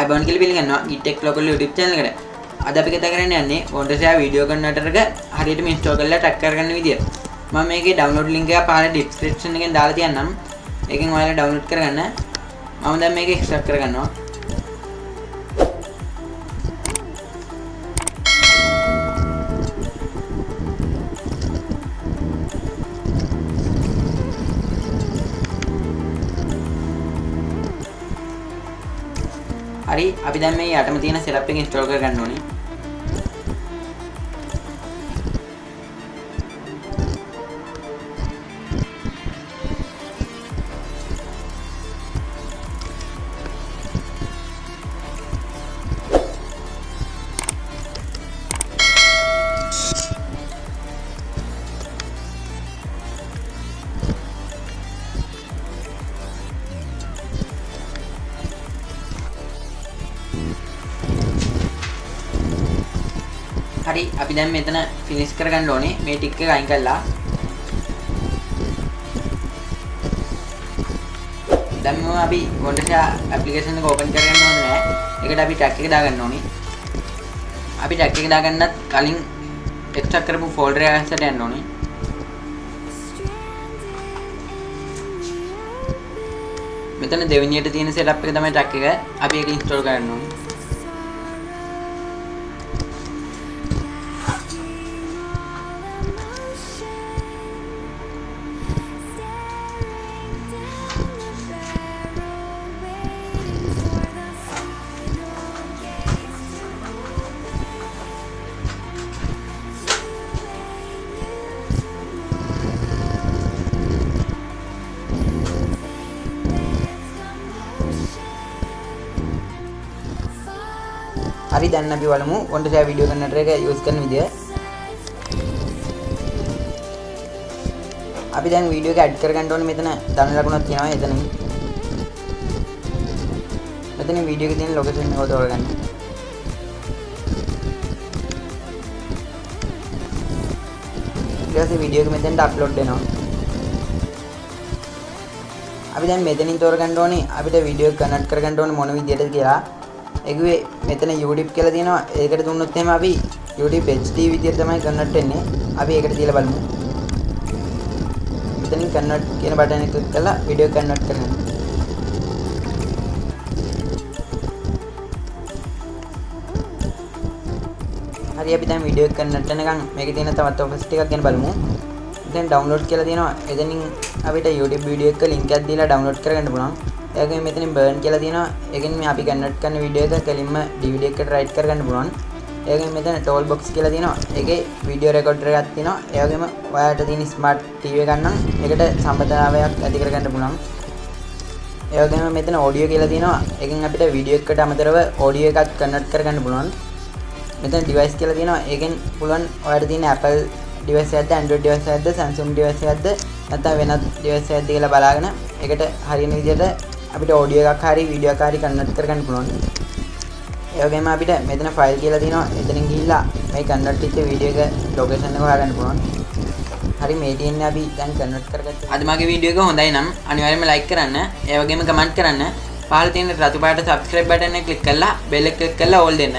අයිබෝන් කියලා පිළිගන්නවා Geetech local YouTube channel එකට. අද අපි කතා කරන්න යන්නේ Wondershare Video Converter එක හරියටම install කරලා track කරගන්න විදිය. මම මේකේ download link එක පහළ description එකෙන් දාලා තියන්නම්. ඒකෙන් ඔයාලා download කරගන්න. මම දැන් මේක extract කරගන්නවා. හරි අපි දැන් මේ යටම තියෙන setup එක install කරගන්න ඕනේ. හරි අපි දැන් මෙතන finish කරගන්න ඕනේ මේ ටික එක අයින් කරලා. දැන් මම අපි Wondershare application එක open කරගන්න ඕනේ නෑ. ඒකට අපි tag එක දාගන්න ඕනේ. අපි tag එක දාගන්නත් කලින් extract කරපු folder එක ඇස්සට යන්න ඕනේ. මෙතන දෙවෙනියට තියෙන setup එක තමයි tag එක. අපි ඒක install කරන්න ඕනේ. හරි දැන් අපි බලමු Wondershare Video Converter එක use කරන විදිය. අපි දැන් වීඩියෝ එක ඇඩ් කරගන්න ඕනේ. මෙතන ධන ලකුණක් තියෙනවා එතනින්. මෙතන වීඩියෝ එකේ තියෙන ලොකේෂන් එක තෝරගන්න. ඊට පස්සේ වීඩියෝ එක මෙතෙන්ට අප්ලෝඩ් වෙනවා. අපි දැන් මෙතනින් තෝරගන්න ඕනේ අපිට වීඩියෝ එක කනවර්ට් කරගන්න ඕනේ මොන විදියටද කියලා. ඒකුවේ මෙතන YouTube කියලා තියෙනවා. ඒකට දුන්නොත් එහෙම අපි YouTube HD විදියට තමයි කන්වර්ට් වෙන්නේ. අපි ඒකට තියලා බලමු. මෙතනින් කන්වර්ට් කියන බටන් එක ක්ලික් කරලා වීඩියෝ කන්වර්ට් කරගන්න. හරි අපි දැන් වීඩියෝ එක කන්වර්ට් වෙනකන් මේකේ තියෙන තවත් ඔපස් ටිකක් ගැන බලමු. දැන් download කියලා තියෙනවා. එතනින් අපිට YouTube වීඩියෝ එක link එකක් දීලා download කරගන්න පුළුවන්. ඒකෙන් මෙතනින් burn කියලා තියෙනවා. ඒකෙන් මේ අපි කන්වර්ට් කරන වීඩියෝ එක කෙලින්ම DVD එකට write කරගන්න පුළුවන්. ඒකෙන් මෙතන tool box කියලා තියෙනවා. ඒකේ වීඩියෝ රෙකෝඩර් එකක් තියෙනවා. ඒ වගේම ඔයාලට තියෙන smart TV එකක් නම් ඒකට සම්බන්ධතාවයක් ඇති කරගන්න පුළුවන්. ඒ වගේම මෙතන audio කියලා තියෙනවා. ඒකෙන් අපිට වීඩියෝ එකකට අමතරව audio එකක් කන්වර්ට් කරගන්න පුළුවන්. මෙතන device කියලා තියෙනවා. ඒකෙන් පුළුවන් ඔයාලට තියෙන Apple device එකක්ද Android device එකක්ද Samsung device එකක්ද නැත්නම් වෙනත් device එකක්ද කියලා බලාගෙන ඒකට හරියන විදිහට අපිට audio එකක් හරි video එකක් හරි කන්වර්ට් කරගන්න පුළුවන්. ඒ වගේම අපිට මෙතන file කියලා තියෙනවා. එතනින් ගිහිල්ලා මේ කන්වර්ට් වෙච්ච video එක location එක හොයාගන්න පුළුවන්. හරි මේ තියෙන්නේ අපි දැන් කන්වර්ට් කරගත්තා. අද මගේ video එක හොඳයි නම් අනිවාර්යයෙන්ම like කරන්න. ඒ වගේම comment කරන්න. පහළ තියෙන රතු පාට subscribe button එක click කරලා bell එක click කරලා all දෙන්න.